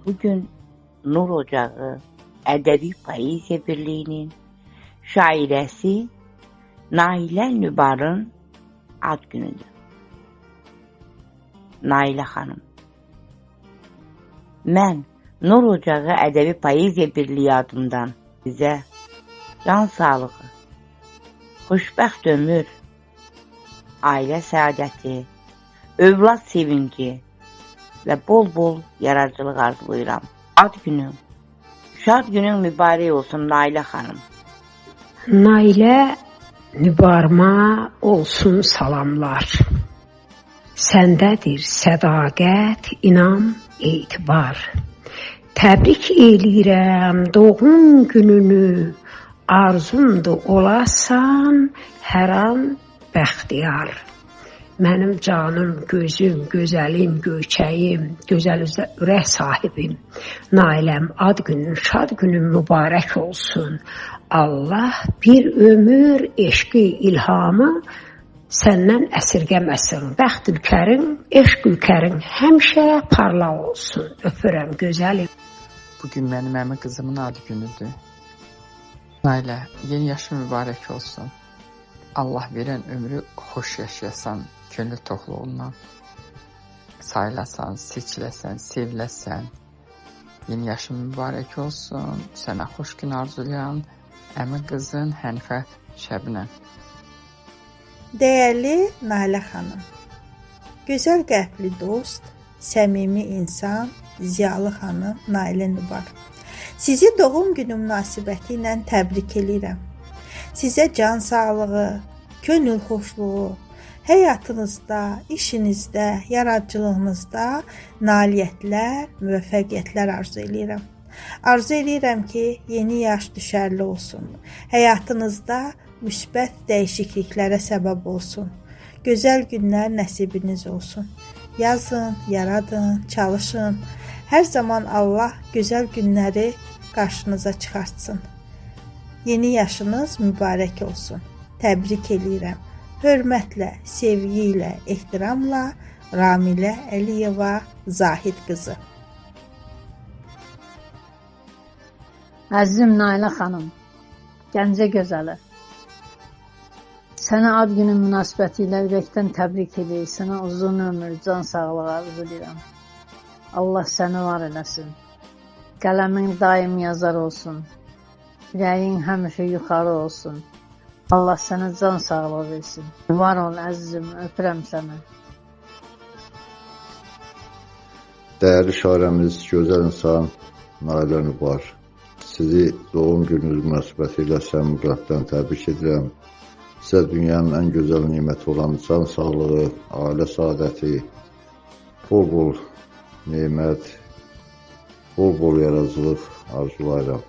Bugün Nur Ocağı Ədəbi Poeziya Birliyinin şairəsi Nailə Nübarın ad günüdür. Nailə xanım. Mən Nur Ocağı Ədəbi Poeziya Birliyi adından sizə can sağlığı, xoşbəxt ömür, ailə səadəti, övlad sevinci və bol-bol yaradıcılıq arzulayıram. Ad günün, şad günün mübarək olsun Nailə xanım. Nailə Nübarıma olsun salamlar. Səndədir sədaqət, inam, etibar. Təbrik eləyirəm doğum gününü, arzumdur olasan hər an bəxtiyar. Mənim canım, gözüm, gözəlim, göyçəyim, gözəl ürək sahibim. Nailəm, ad günün, şad günün mübarək olsun. Allah bir ömür eşqi, ilhamı səndən əsirgəməsin. Bəxt ülkərin, eşq ülkərin həmişə parlaq olsun. Öpürəm, gözəlim. Bugün mənim əmi qızımın ad günüdür. Nailə, yeni yaşın mübarək olsun. Allah verən ömrü xoş yaşayasan, könlü toxluğundan sayılasan, seçiləsən, seviləsən. Yeni yaşın mübarək olsun. Sənə xoş gün arzulayan əmi qızın Hənifə Şəbnəm. Dəyərli Nailə xanım, gözəl qəlbli dost, səmimi insan, ziyalı xanım Nailə Nübar. Sizi doğum günü münasibəti ilə təbrik edirəm. Sizə can sağlığı, könül xoşluğu, həyatınızda, işinizdə, yaradıcılığınızda nailiyyətlər, müvəffəqiyyətlər arzu edirəm. Arzu edirəm ki, yeni yaş düşərli olsun. Həyatınızda müsbət dəyişikliklərə səbəb olsun. Gözəl günlər nəsibiniz olsun. Yazın, yaradın, çalışın. Hər zaman Allah gözəl günləri qarşınıza çıxartsın. Yeni yaşınız mübarək olsun. Təbrik edirəm. Hörmətlə, sevgi ilə, ehtiramla Ramilə Əliyeva Zahid qızı. Əzizim Nailə xanım, Gəncə gözəli. Sənə ad günün münasibəti ilə ürəkdən təbrik edir. Sənə uzun ömür, can sağlığı arzu edirəm. Allah səni var eləsin. Qələmin daim yazar olsun. Ürəyin həmişə yuxarı olsun. Allah sənə can sağlığı versin. Var ol əzizim, öpürəm səni. Dəyərli şairəmiz, gözəl insan Nailə Nübar. Sizi doğum gününüz münasibəti ilə səmimiyyətdən təbrik edirəm. Sizə dünyanın ən gözəl niməti olan can sağlığı, ailə saadəti, bol-bol nemət, bol-bol yaradıcılıq arzulayıram.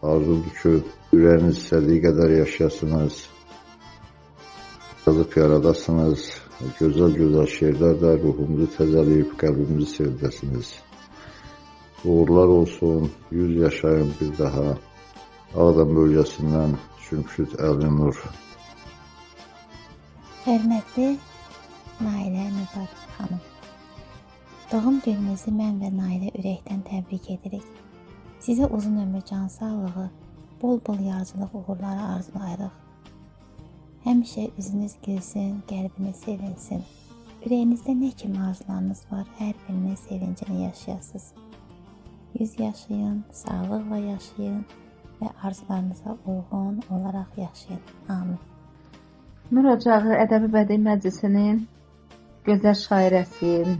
Arzumdur ki, ürəyiniz istədiyi qədər yaşayasınız, yazıb yaradasınız, gözəl-gözəl şeirlər də ruhumuzu təzələyib, qəlbimizi sevdəsiniz. Uğurlar olsun, 100 yaşayın bir daha. Ağdam bölgəsindən Şümküt Əlinur. Hörmətli Nailə Nübar xanım, doğum gününüzü mən və Nailə ürəkdən təbrik edirik. Sizə uzun ömür, can sağlığı, bol-bol yaradıcılıq uğurları arzulayırıq. Həmişə üzünüz gülsün, qəlbiniz sevinsin. Ürəyinizdə nə kimi arzularınız var, hər birinin sevincini yaşayasınız. 100 yaşayın, sağlıqla yaşayın və arzularınıza uyğun olaraq yaşayın. Amin. Nur Ocağı Ədəbi Bədii Məclisinin gözəl şairəsi,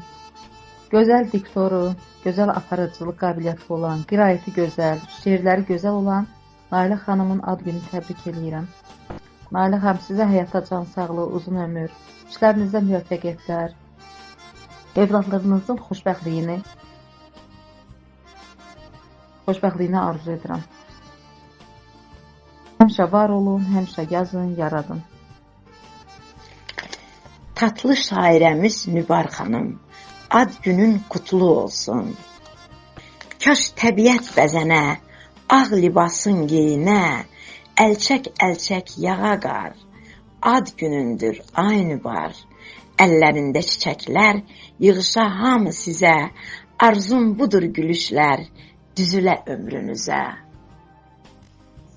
gözəl diktoru, gözəl aparıcılıq qabiliyyəti olan, qiraəti gözəl, şeirləri gözəl olan Nailə xanımın ad gününü təbrik edirəm. Nailə xanım, sizə həyatda can sağlığı, uzun ömür, işlərinizdə müvəffəqiyyətlər, evladlarınızın xoşbəxtliyini arzu edirəm. Həmişə var olun, həmişə yazın, yaradın. Tatlı şairəmiz Nübar xanım, ad günün qutlu olsun. Kaş təbiət bəzənə, ağ libasın geyinə, əlçək-əlçək yağa qar. Ad günündür ay Nübar, əllərində çiçəklər, yığışa hamı sizə, arzum budur gülüşlər, düzülə ömrünüzə.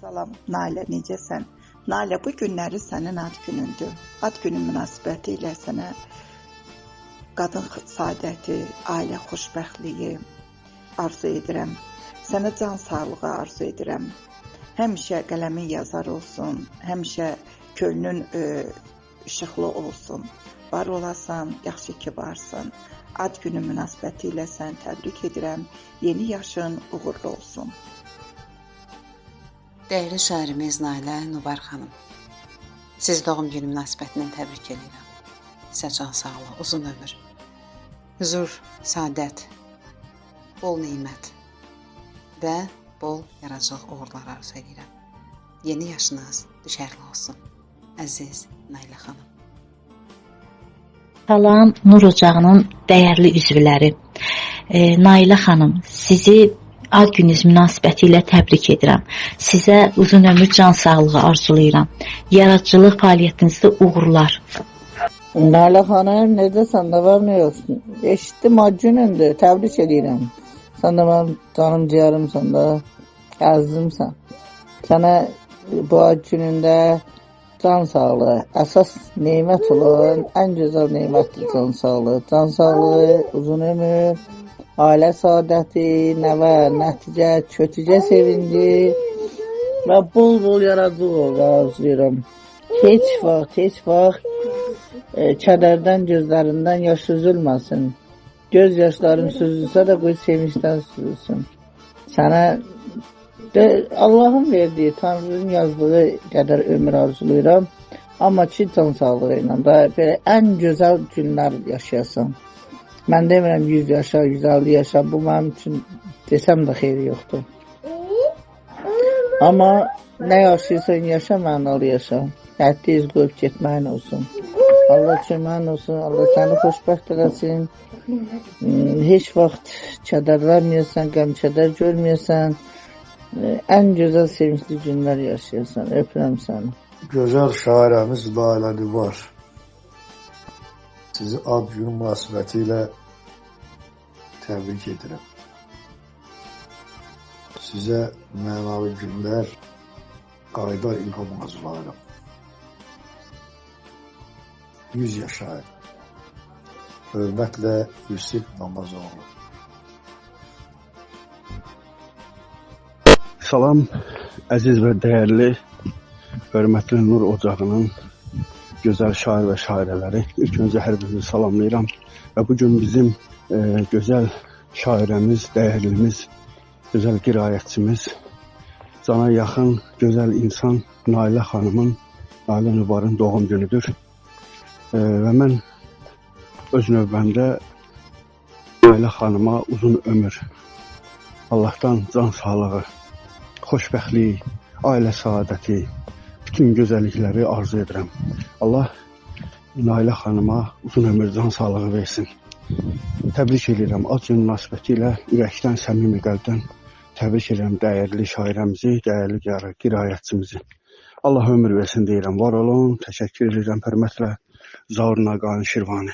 Salam Nailə, necəsən? Nailə, bu günləri sənin ad günündür. Ad günün münasibəti ilə sənə qadın saadəti, ailə xoşbəxtliyi arzu edirəm. Sənə can sağlığı arzu edirəm. Həmişə qələmin yazar olsun, həmişə könlün işıqlı olsun. Var olasan, yaxşı ki varsan. Ad günün münasibəti ilə səni təbrik edirəm. Yeni yaşın uğurlu olsun. Dəyərli şairimiz Nailə Nubar xanım, sizi doğum günü münasibətindən təbrik edirəm. Sizə can sağlığı, uzun ömür, huzur, saadət, bol neymət və bol yaradıcılıq uğurlar arzu edirəm. Yeni yaşınız düşərli olsun, əziz Nailə xanım. Salam Nur Ocağının dəyərli üzvləri. Nailə xanım, sizi ad gününüz münasibəti ilə təbrik edirəm. Sizə uzun ömür, can sağlığı arzulayıram. Yaradıcılıq fəaliyyətinizdə uğurlar. Nailə xanım, necəsən, nə var, nə yoxsun? Eşitdim, ad günündür, təbrik edirəm. Sən də mənim canım ciyərimsən də, əzizimsən. Sənə bu ad günündə can sağlığı, əsas neymət olan, ən gözəl neymətdir can sağlığı. Can sağlığı, uzun ömür, ailə saadəti, nəvə, nəticə, kötücə sevinci və bol-bol yaradıcılıq arzulayıram. Heç vaxt kədərdən gözlərindən yaş süzülməsin. Göz yaşların süzülsə də qoy sevincdən süzülsün. Sənə Allahın verdiyi, Tanrının yazdığı qədər ömür arzulayıram. Amma ki, can sağlığı ilə da belə ən gözəl günlər yaşayasın. Mən demirəm 100 yaşa, 150 yaşa, bu mənim üçün desəm də xeyri yoxdur. Amma nə yaşayırsan yaşa, mənalı yaşa. Həddi iz qoyub getməyin olsun. Allah köməyin olsun, Allah səni xoşbəxt eləsin. Heç vaxt kədərlənməyəsən, qəm-kədər görməyəsən. Ən gözəl sevincli günlər yaşayırsan. Öpürəm səni. Gözəl şairəmiz Nailə Nubar. Sizi ad günü münasibəti ilə təbrik edirəm. Sizə mənalı günlər, qayda ilham arzulayıram. 100 yaşayın. Hörmətlə Yusif Namazoğlu. Salam, əziz və dəyərli, hörmətli Nur Ocağının gözəl şair və şairələri. İlk öncə hər birinizi salamlayıram və bugün bizim gözəl şairəmiz, dəyərlimiz, gözəl qiraətçimiz, cana yaxın, gözəl insan Nailə xanımın, Nailə Nubarın doğum günüdür. Və mən öz növbəmdə Nailə xanıma uzun ömür, Allahdan can sağlığı, xoşbəxtlik, ailə saadəti, bütün gözəllikləri arzu edirəm. Allah Nailə xanıma uzun ömür, can sağlığı versin. Təbrik edirəm ad günü münasibəti ilə, ürəkdən, səmimi qəlbdən təbrik edirəm dəyərli şairəmizi, dəyərli qiraətçimizi. Allah ömür versin deyirəm, var olun, təşəkkür edirəm, hörmətlə Zaur Naqani Şirvani.